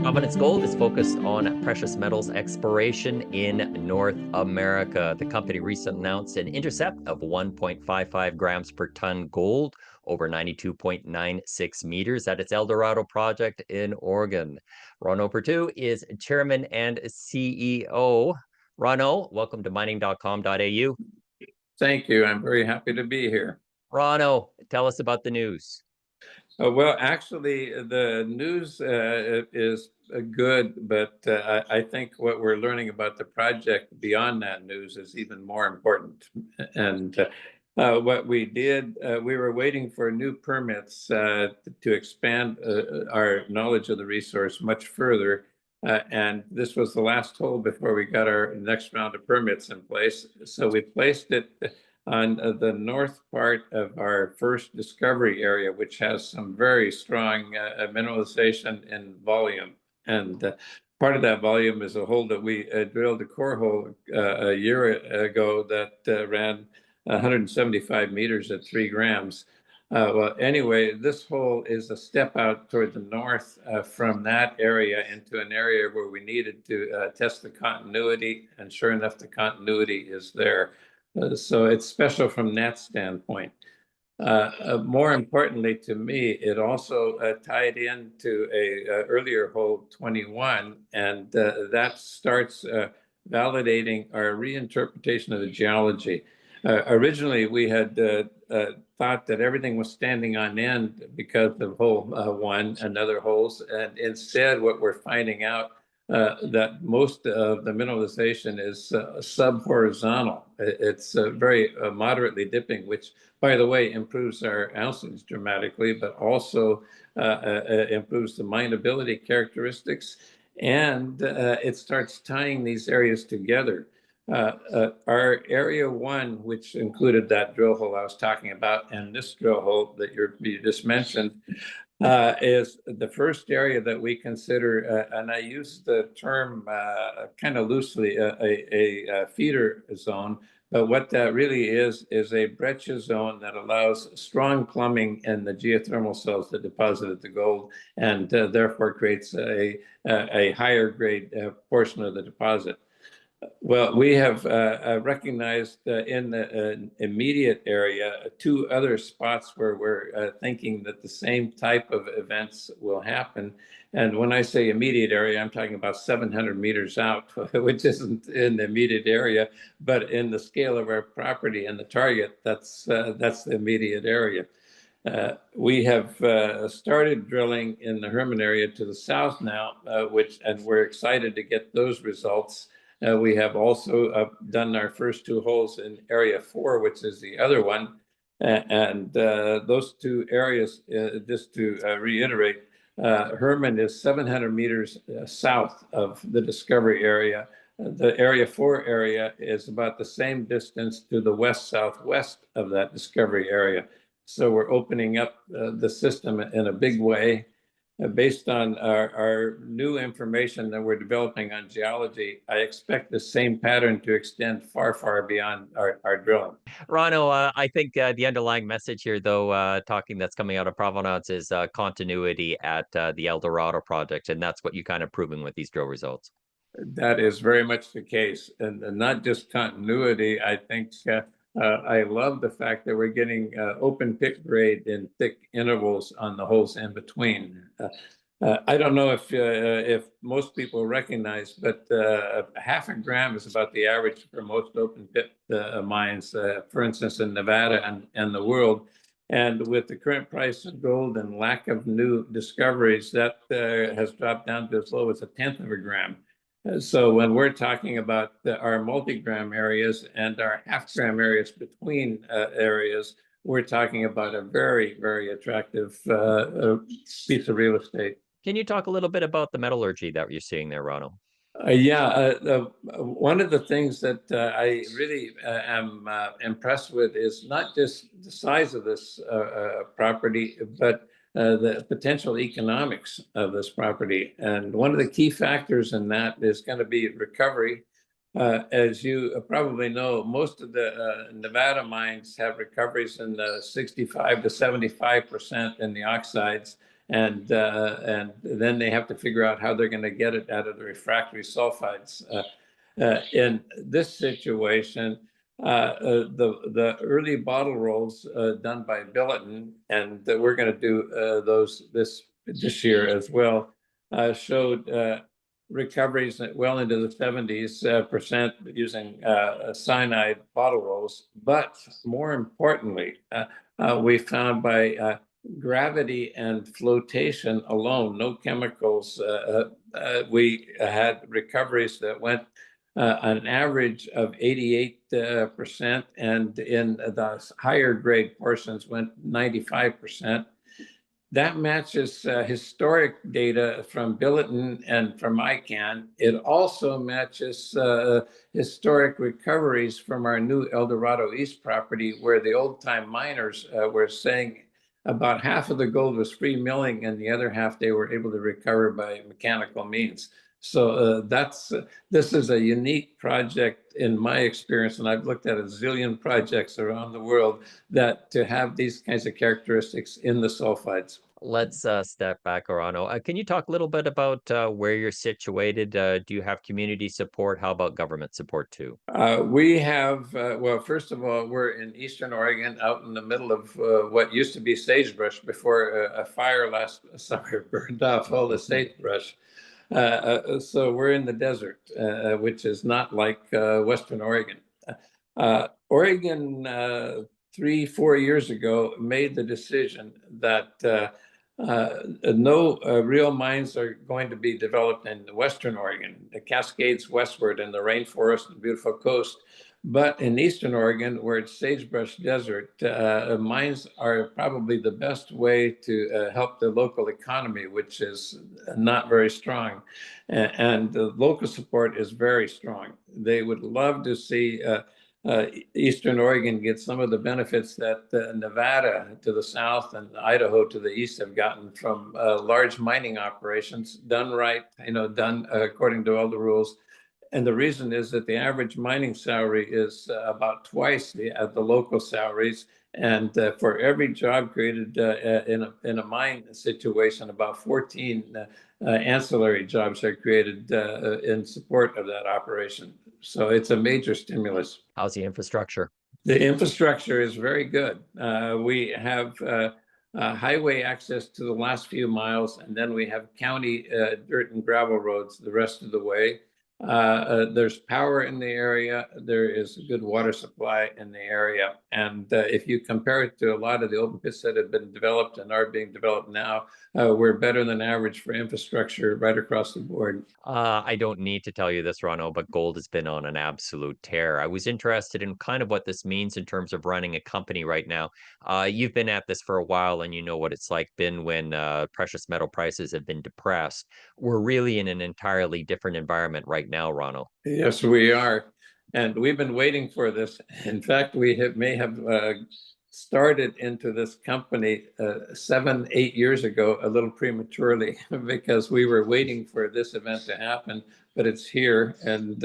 Provenance Gold is focused on precious metals exploration in North America. The company recently announced an intercept of 1.55 grams per ton gold over 92.96 meters at its Eldorado Project in Oregon. Rauno Perttu is chairman and CEO. Rauno, welcome to mining.com.au. Thank you. I'm very happy to be here. Rauno, tell us about the news. Well, actually, the news is good, but I think what we're learning about the project beyond that news is even more important. And what we did, we were waiting for new permits to expand our knowledge of the resource much further. And this was the last hole before we got our next round of permits in place. So we placed it on the north part of our first discovery area, which has some very strong mineralization and volume. And part of that volume is a hole that we drilled, a core hole a year ago that ran 175 meters at 3 grams. Well, anyway, this hole is a step out toward the north from that area into an area where we needed to test the continuity, and sure enough, the continuity is there. So it's special from that standpoint. More importantly to me, it also tied into a earlier hole 21, and that starts validating our reinterpretation of the geology. Originally, we had thought that everything was standing on end because of hole 1 and other holes, and instead what we're finding out that most of the mineralization is sub-horizontal. It's very moderately dipping, which, by the way, improves our ounces dramatically, but also improves the mineability characteristics, and it starts tying these areas together. Our area 1, which included that drill hole I was talking about, and this drill hole that you just mentioned, is the first area that we consider, and I use the term kind of loosely, a feeder zone. But what that really is a breccia zone that allows strong plumbing in the geothermal cells that deposited the gold, and therefore creates a higher grade portion of the deposit. Well, we have recognized in the immediate area 2 other spots where we're thinking that the same type of events will happen. And when I say immediate area, I'm talking about 700 meters out, which isn't in the immediate area, but in the scale of our property and the target, that's the immediate area. We have started drilling in the Herman area to the south now, and we're excited to get those results. We have also done our first 2 holes in area 4, which is the other one. And those 2 areas, just to reiterate, Herman is 700 meters south of the discovery area. The area 4 area is about the same distance to the west-southwest of that discovery area. So we're opening up the system in a big way. Based on our new information that we're developing on geology, I expect the same pattern to extend far, far beyond our drilling. Rauno, I think the underlying message here, though, talking that's coming out of Provenance is continuity at the Eldorado Project, and that's what you kind of proving with these drill results. That is very much the case, and not just continuity. I think I love the fact that we're getting open pit grade in thick intervals on the holes in between. I don't know if most people recognize, but half a gram is about the average for most open pit mines, for instance, in Nevada and the world. And with the current price of gold and lack of new discoveries, that has dropped down to as low as 1/10 of a gram. So when we're talking about our multi-gram areas and our half-gram areas between areas, we're talking about a very, very attractive piece of real estate. Can you talk a little bit about the metallurgy that you're seeing there, Rauno? One of the things that I really am impressed with is not just the size of this property, but the potential economics of this property. And one of the key factors in that is going to be recovery. As you probably know, most of the Nevada mines have recoveries in the 65 to 75% in the oxides, and then they have to figure out how they're going to get it out of the refractory sulfides. In this situation, the early bottle rolls done by Billiton, and we're going to do those this year as well, showed recoveries well into the 70s% using cyanide bottle rolls. But more importantly, we found by gravity and flotation alone, no chemicals, we had recoveries that went an average of 88%, and in the higher grade portions went 95%. That matches historic data from Billiton and from ICANN. It also matches historic recoveries from our new Eldorado East property, where the old-time miners were saying about half of the gold was free milling, and the other half they were able to recover by mechanical means. So this is a unique project in my experience, and I've looked at a zillion projects around the world that to have these kinds of characteristics in the sulfides. Let's step back, Rauno. Can you talk a little bit about where you're situated? Do you have community support? How about government support too? We have, well, first of all, we're in Eastern Oregon, out in the middle of what used to be sagebrush before a fire last summer burned off all the sagebrush. So we're in the desert, which is not like Western Oregon. Oregon, 3-4 years ago, made the decision that no real mines are going to be developed in Western Oregon, the Cascades westward and the rainforest and beautiful coast. But in Eastern Oregon, where it's sagebrush desert, mines are probably the best way to help the local economy, which is not very strong. And the local support is very strong. They would love to see Eastern Oregon get some of the benefits that Nevada to the south and Idaho to the east have gotten from large mining operations done right, done according to all the rules. And the reason is that the average mining salary is about twice the local salaries. And for every job created in a mine situation, about 14 ancillary jobs are created in support of that operation. So it's a major stimulus. How's the infrastructure? The infrastructure is very good. We have highway access to the last few miles, and then we have county dirt and gravel roads the rest of the way. There's power in the area. There is a good water supply in the area. And if you compare it to a lot of the open pits that have been developed and are being developed now, we're better than average for infrastructure right across the board. I don't need to tell you this, Rauno, but gold has been on an absolute tear. I was interested in kind of what this means in terms of running a company right now. You've been at this for a while, and you know what it's like been when precious metal prices have been depressed. We're really in an entirely different environment right now, Rauno. Yes, we are. And we've been waiting for this. In fact, may have started into this company 7-8 years ago, a little prematurely, because we were waiting for this event to happen, but it's here. And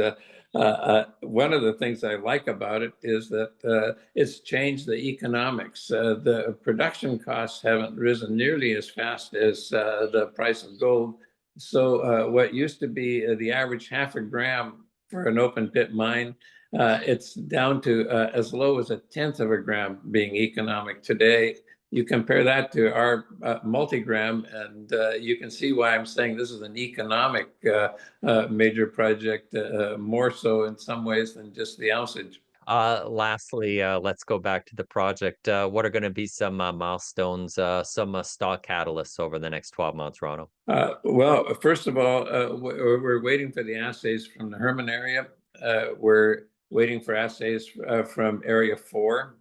one of the things I like about it is that it's changed the economics. The production costs haven't risen nearly as fast as the price of gold. So what used to be the average half a gram for an open pit mine, it's down to as low as 1/10 of a gram being economic today. You compare that to our multigram, and you can see why I'm saying this is an economic major project, more so in some ways than just the ounceage. Lastly, let's go back to the project. What are going to be some milestones, some stock catalysts over the next 12 months, Rauno? Well, first of all, we're waiting for the assays from the Herman area. We're waiting for assays from Area 4.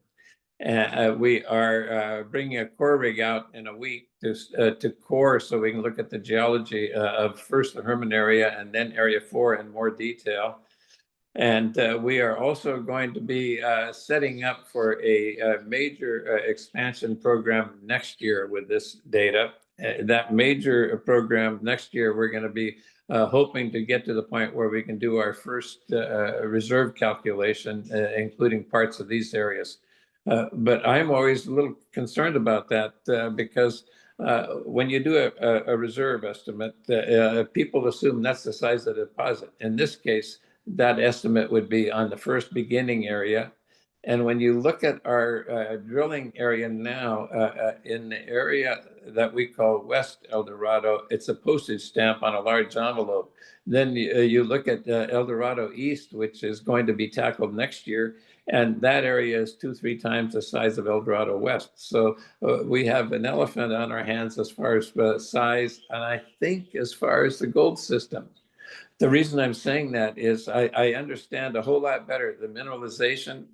We are bringing a core rig out in a week to core so we can look at the geology of first the Herman area and then Area 4 in more detail. And we are also going to be setting up for a major expansion program next year with this data. That major program next year, we're going to be hoping to get to the point where we can do our first reserve calculation, including parts of these areas. But I'm always a little concerned about that because when you do a reserve estimate, people assume that's the size of the deposit. In this case, that estimate would be on the first beginning area. And when you look at our drilling area now, in the area that we call West Eldorado, it's a postage stamp on a large envelope. Then you look at Eldorado East, which is going to be tackled next year, and that area is 2, 3 times the size of Eldorado West. So we have an elephant on our hands as far as size, and I think as far as the gold system. The reason I'm saying that is I understand a whole lot better the mineralization,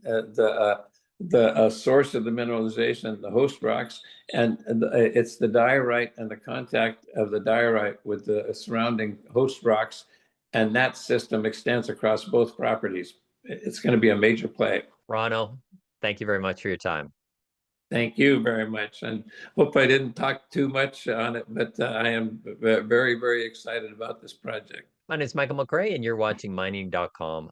the source of the mineralization, the host rocks, and it's the diorite and the contact of the diorite with the surrounding host rocks, and that system extends across both properties. It's going to be a major play. Rauno, thank you very much for your time. Thank you very much, and hope I didn't talk too much on it, but I am very, very excited about this project. My name is Michael McRae, and you're watching mining.com.au.